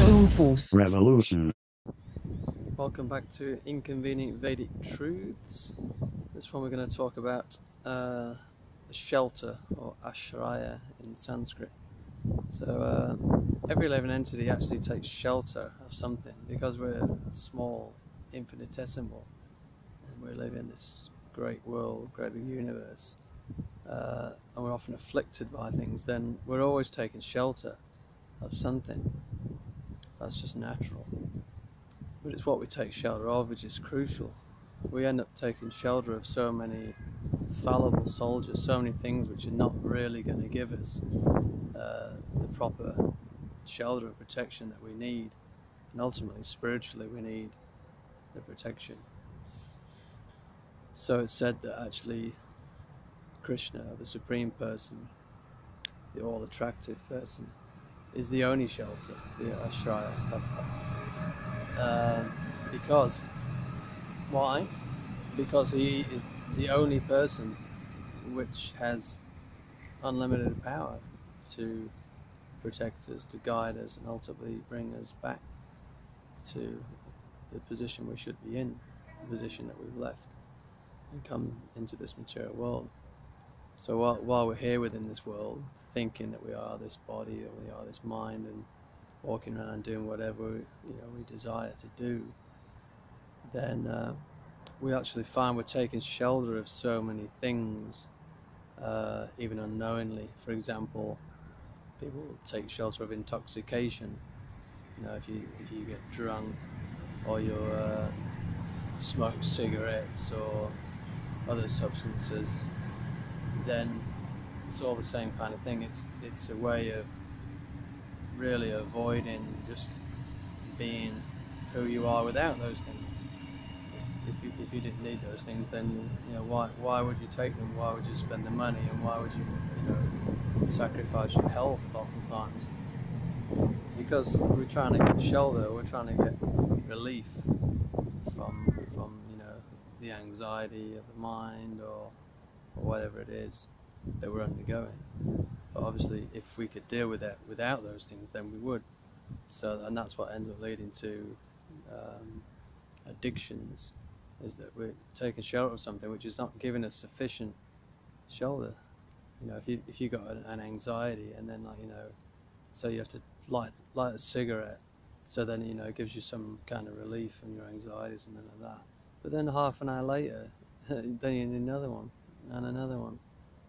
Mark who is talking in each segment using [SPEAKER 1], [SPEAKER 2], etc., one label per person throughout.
[SPEAKER 1] Force
[SPEAKER 2] Revolution.
[SPEAKER 3] Welcome back to Inconvenient Vedic Truths. This one we're going to talk about shelter, or ashraya in Sanskrit. So every living entity actually takes shelter of something because we're small, infinitesimal, and we live in this great world, great big universe, and we're often afflicted by things. Then we're always taking shelter of something. That's just natural. But it's what we take shelter of which is crucial. We end up taking shelter of so many fallible soldiers, so many things which are not really going to give us the proper shelter and protection that we need, and ultimately spiritually we need the protection. So it's said that actually Krishna, the Supreme Person, the all-attractive person, is the only shelter, the ashraya. Because why? Because he is the only person which has unlimited power to protect us, to guide us, and ultimately bring us back to the position we should be in, the position that we've left and come into this material world. So while we're here within this world, thinking that we are this body or we are this mind and walking around doing whatever we desire to do, then we actually find we're taking shelter of so many things, even unknowingly. For example, people take shelter of intoxication. If you get drunk, or you smoke cigarettes or other substances, then it's all the same kind of thing. It's a way of really avoiding just being who you are without those things. If you didn't need those things, then why would you take them? Why would you spend the money, and why would you sacrifice your health oftentimes? Because we're trying to get shelter, we're trying to get relief from the anxiety of the mind or whatever it is that we're undergoing. But obviously, if we could deal with that without those things, then we would. And that's what ends up leading to addictions, is that we're taking shelter of something which is not giving us sufficient shelter. If you got an anxiety, and then so you have to light a cigarette, so then it gives you some kind of relief from your anxieties and then like that. But then half an hour later, then you need another one, and another one,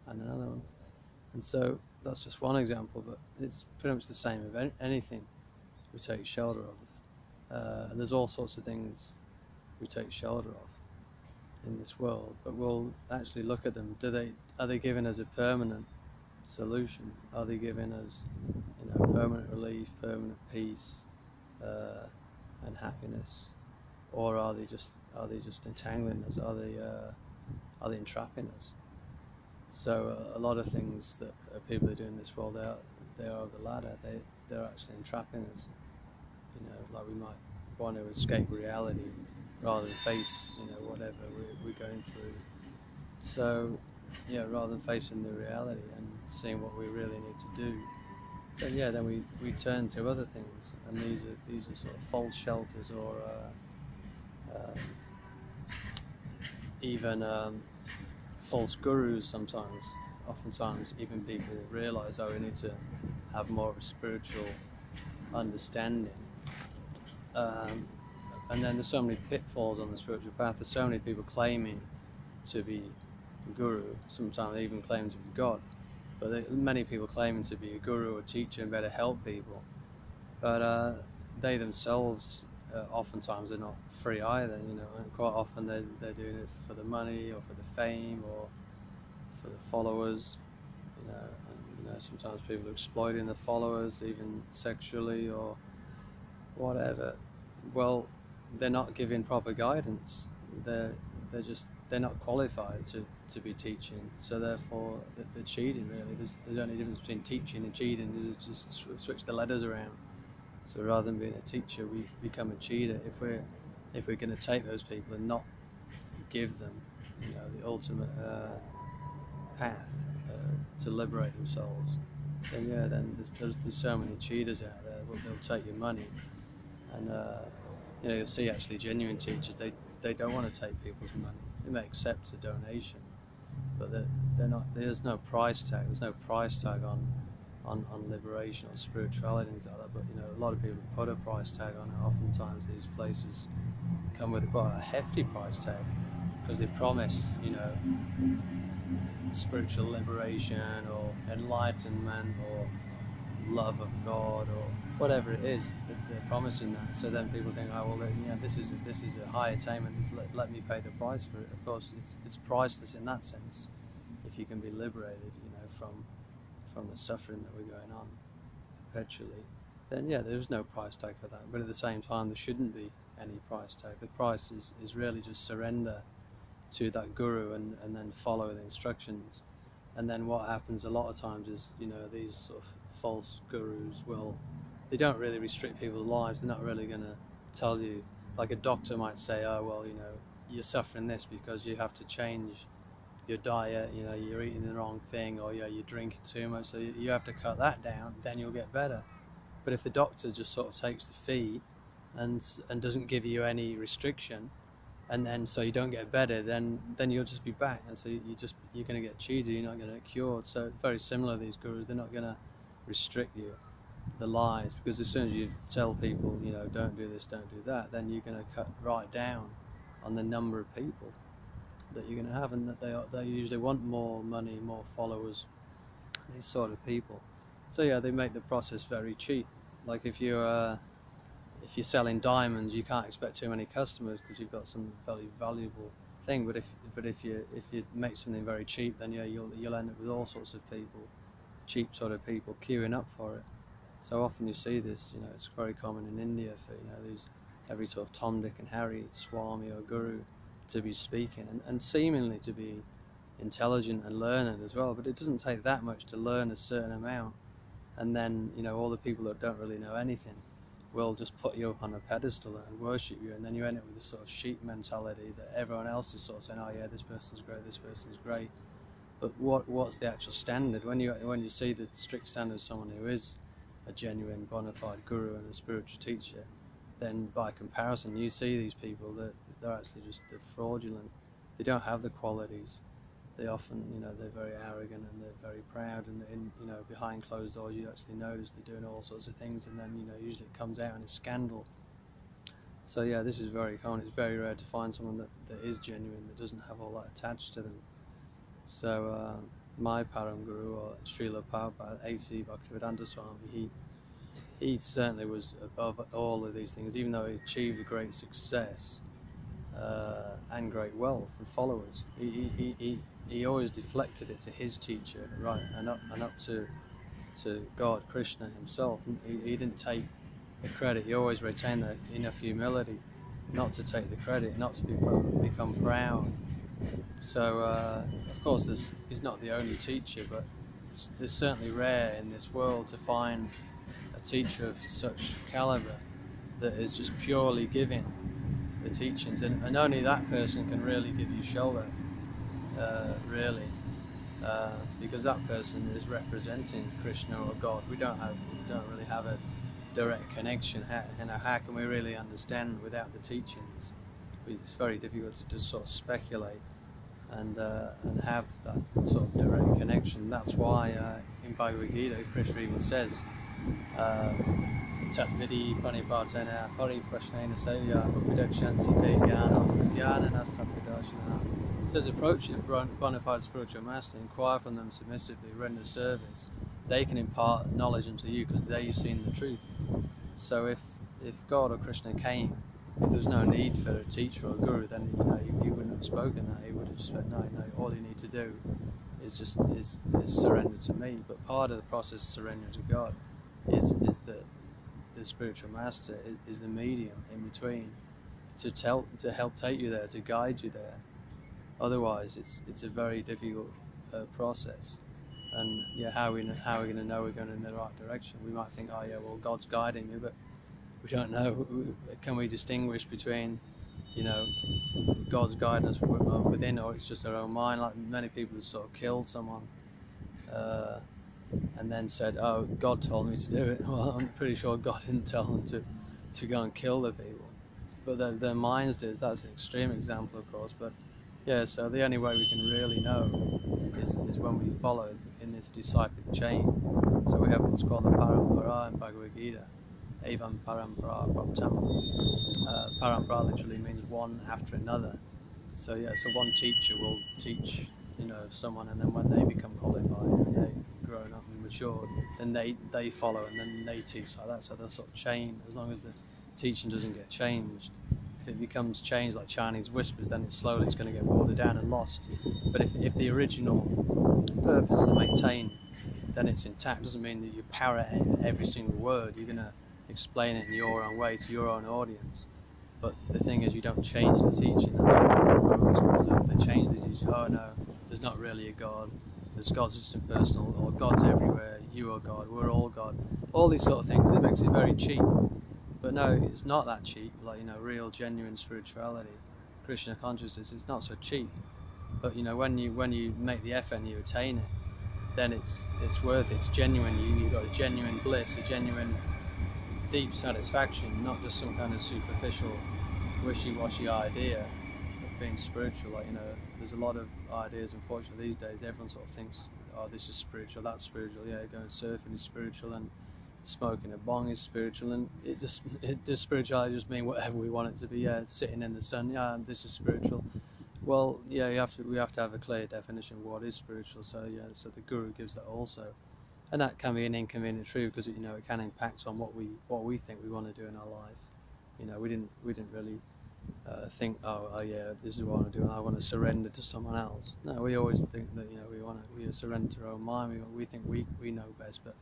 [SPEAKER 3] and another one. And so that's just one example, but it's pretty much the same with anything we take shelter of. And there's all sorts of things we take shelter of in this world, but we'll actually look at them. Are they giving us a permanent solution? Are they giving us permanent relief, permanent peace, and happiness? Or are they just entangling us? Are they entrapping us? So a lot of things that people are doing in this world, they are of the latter. They're actually entrapping us. Like we might want to escape reality rather than face whatever we're going through. So rather than facing the reality and seeing what we really need to do, then we turn to other things, and these are sort of false shelters, or even false gurus sometimes. Oftentimes even people realize, we need to have more of a spiritual understanding, and then there's so many pitfalls on the spiritual path. There's so many people claiming to be guru, sometimes even claiming to be God, but many people claiming to be a guru or teacher and better help people, but they themselves oftentimes are not free either, and quite often they're doing it for the money or for the fame or for the followers, and sometimes people are exploiting the followers, even sexually or whatever. Well, they're not giving proper guidance. They're not qualified to be teaching, so therefore they're cheating. Really, there's only a difference between teaching and cheating. Is just switch the letters around. So rather than being a teacher, we become a cheater if we're going to take those people and not give them the ultimate path to liberate themselves. then yeah, then there's so many cheaters out there. They'll take your money, and you know, you'll see actually genuine teachers. They don't want to take people's money. They may accept a donation, but they're not. There's no price tag. There's no price tag on liberation or spirituality and things like that. But you know, a lot of people put a price tag on it. Oftentimes, these places come with quite a hefty price tag because they promise, you know, spiritual liberation or enlightenment or love of God or whatever it is that they're promising that. So then people think, oh well, you know, this is a high attainment. Let me pay the price for it. Of course, it's priceless in that sense. If you can be liberated, you know, from the suffering that we're going on perpetually, then yeah, there's no price tag for that. But at the same time, there shouldn't be any price tag. The price is really just surrender to that guru and then follow the instructions. And then what happens a lot of times is, you know, these sort of false gurus they don't really restrict people's lives. They're not really going to tell you, like a doctor might say, oh well, you know, you're suffering this because you have to change your diet, you know, you're eating the wrong thing, or yeah, you're drinking too much, so you have to cut that down, then you'll get better. But if the doctor just sort of takes the fee and doesn't give you any restriction, and then so you don't get better, then you'll just be back, and so you're going to get cheated. You're not going to get cured. So very similar, these gurus, they're not going to restrict you the lives, because as soon as you tell people, you know, don't do this, don't do that, then you're going to cut right down on the number of people that you're going to have, and that they usually want more money, more followers, these sort of people. So yeah, they make the process very cheap. Like if you're selling diamonds, you can't expect too many customers because you've got some very valuable thing. But if you make something very cheap, then yeah, you'll end up with all sorts of people, cheap sort of people, queuing up for it. So often you see this, you know, it's very common in India for, you know, these every sort of Tom, Dick and Harry, Swami or Guru to be speaking and seemingly to be intelligent and learned as well. But it doesn't take that much to learn a certain amount, and then, you know, all the people that don't really know anything will just put you up on a pedestal and worship you, and then you end up with this sort of sheep mentality that everyone else is sort of saying, oh yeah, this person's great, this person's great. But what's the actual standard? When you see the strict standard of someone who is a genuine bona fide guru and a spiritual teacher, then by comparison you see these people that they're actually they're fraudulent. They don't have the qualities. They often, you know, they're very arrogant and they're very proud, and you know, behind closed doors you actually notice they're doing all sorts of things, and then, you know, usually it comes out in a scandal. So yeah, this is very common. It's very rare to find someone that is genuine, that doesn't have all that attached to them. So my Param Guru, or Srila Prabhupada, A.C. Bhaktivedanta Swami, he certainly was above all of these things, even though he achieved great success and great wealth and followers. He always deflected it to his teacher, right, and up to God, Krishna himself. He didn't take the credit. He always retained that enough humility not to take the credit, not to become proud. So of course he's not the only teacher, but it's certainly rare in this world to find a teacher of such caliber that is just purely giving the teachings, and only that person can really give you shoulder, really, because that person is representing Krishna or God. We don't really have a direct connection. How can we really understand without the teachings? It's very difficult to just sort of speculate and have that sort of direct connection. That's why in Bhagavad Gita, Krishna even says, Tat vidi pranipatena pari prashnena sevya upidakshanti te jnana nastapidarshana. It says, approach the bona fide spiritual master, inquire from them submissively, render service. They can impart knowledge unto you because they've seen the truth. So if God or Krishna came, if there's no need for a teacher or a guru, then, you know, you wouldn't have spoken that. He would have just said, no, all you need to do is surrender to me. But part of the process of surrender to God is that the spiritual master is the medium in between to help take you there, to guide you there. Otherwise, it's a very difficult process. And yeah, how are we going to know we're going in the right direction? We might think, oh yeah, well, God's guiding me, but we don't know. Can we distinguish between, you know, God's guidance within, or it's just our own mind? Like many people have sort of killed someone and then said, "Oh, God told me to do it." Well, I'm pretty sure God didn't tell them to go and kill the people, but their minds did. That's an extreme example, of course, but yeah. So the only way we can really know is when we follow in this disciplic chain. So we have what's called the parampara in Bhagavad Gita. Evam parampara praptam. Parampara literally means one after another. So yeah, so one teacher will teach, someone, and then when they become qualified and they've grown up and matured, then they follow, and then they teach like that. So they'll sort of chain, as long as the teaching doesn't get changed. If it becomes changed like Chinese whispers, then it's going to get watered down and lost. But if the original purpose is to maintain, then it's intact. Doesn't mean that you parrot every single word. You're going to explain it in your own way to your own audience. But the thing is, you don't change the teaching. That's what they change the teaching. Oh no, there's not really a God. There's God's just impersonal, or God's everywhere. You are God. We're all God. All these sort of things. It makes it very cheap. But no, it's not that cheap. Like, real, genuine spirituality, Krishna consciousness, it's not so cheap. But when you make the effort and you attain it, then it's worth it. It's genuine. You've got a genuine bliss, a genuine deep satisfaction, not just some kind of superficial, wishy-washy idea of being spiritual. Like, there's a lot of ideas, unfortunately, these days. Everyone sort of thinks, oh, this is spiritual, that's spiritual. Yeah, going surfing is spiritual, and smoking a bong is spiritual, and it just spirituality just mean whatever we want it to be. Yeah, sitting in the sun, yeah, this is spiritual. Well, yeah, we have to have a clear definition of what is spiritual. So yeah, so the Guru gives that also, and that can be an inconvenient truth, because it can impact on what we think we want to do in our life. We didn't really think, oh yeah, this is what I want to do, and I want to surrender to someone else. No, we always think that we surrender to our own mind. We think we know best, but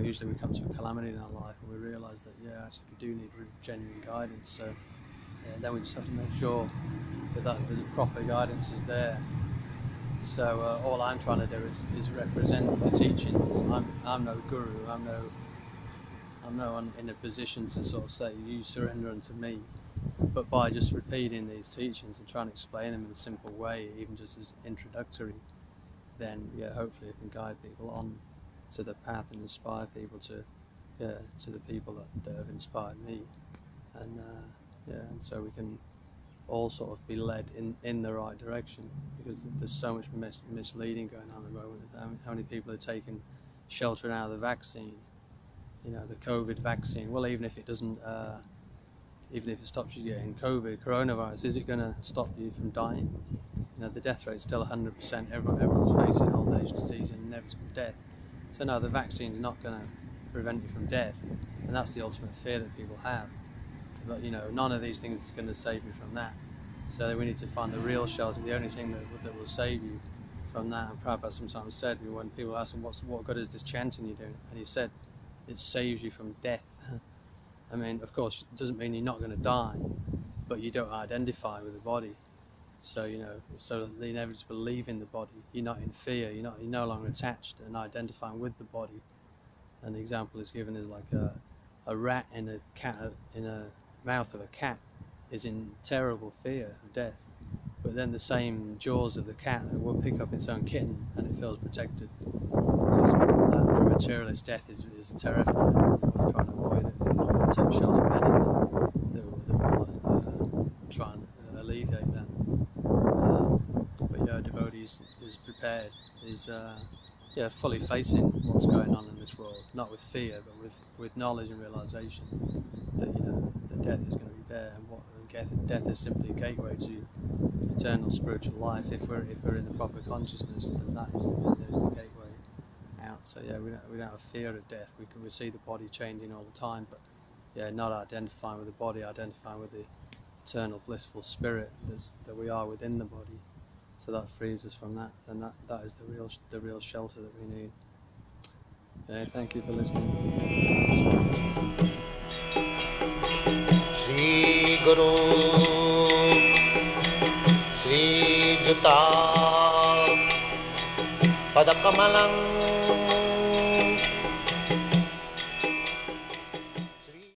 [SPEAKER 3] usually we come to a calamity in our life and we realise that actually we do need genuine guidance. So then we just have to make sure that there's a proper guidance is there. So all I'm trying to do is represent the teachings. I'm no guru. I'm no in a position to sort of say, you surrender unto me. But by just repeating these teachings and trying to explain them in a simple way, even just as introductory, then hopefully it can guide people on to the path and inspire people to the people that have inspired me, and and so we can all sort of be led in the right direction, because there's so much misleading going on at the moment. How many people are taking shelter out of the vaccine, the COVID vaccine? Well, even if it doesn't, even if it stops you getting coronavirus, is it going to stop you from dying? The death rate's still 100%. Everyone's facing old age disease and inevitable death. So no, the vaccine's not going to prevent you from death, and that's the ultimate fear that people have. But none of these things is going to save you from that. So we need to find the real shelter, the only thing that will save you from that. And Prabhupada sometimes said, when people ask him, what good is this chanting you're doing? And he said, it saves you from death. I mean, of course, it doesn't mean you're not going to die, but you don't identify with the body. So so the inevitable leaving the body, you're not in fear, you're no longer attached and identifying with the body. And the example is given is like a rat in a mouth of a cat is in terrible fear of death, but then the same jaws of the cat will pick up its own kitten and it feels protected. So for a materialist, death is terrifying. We're trying to avoid it, take shelter of anything that will try and alleviate that. But a devotee is prepared, is fully facing what's going on in this world, not with fear, but with knowledge and realization that that death is going to be there, and death is simply a gateway to eternal spiritual life. If we're in the proper consciousness, then there's the gateway out. So we don't have fear of death. We see the body changing all the time, but not identifying with the body, identifying with the eternal blissful spirit that we are within the body. So that frees us from that, and that is the real shelter that we need. Okay, thank you for listening.
[SPEAKER 1] Shri Guru Shri Juta Padakamalang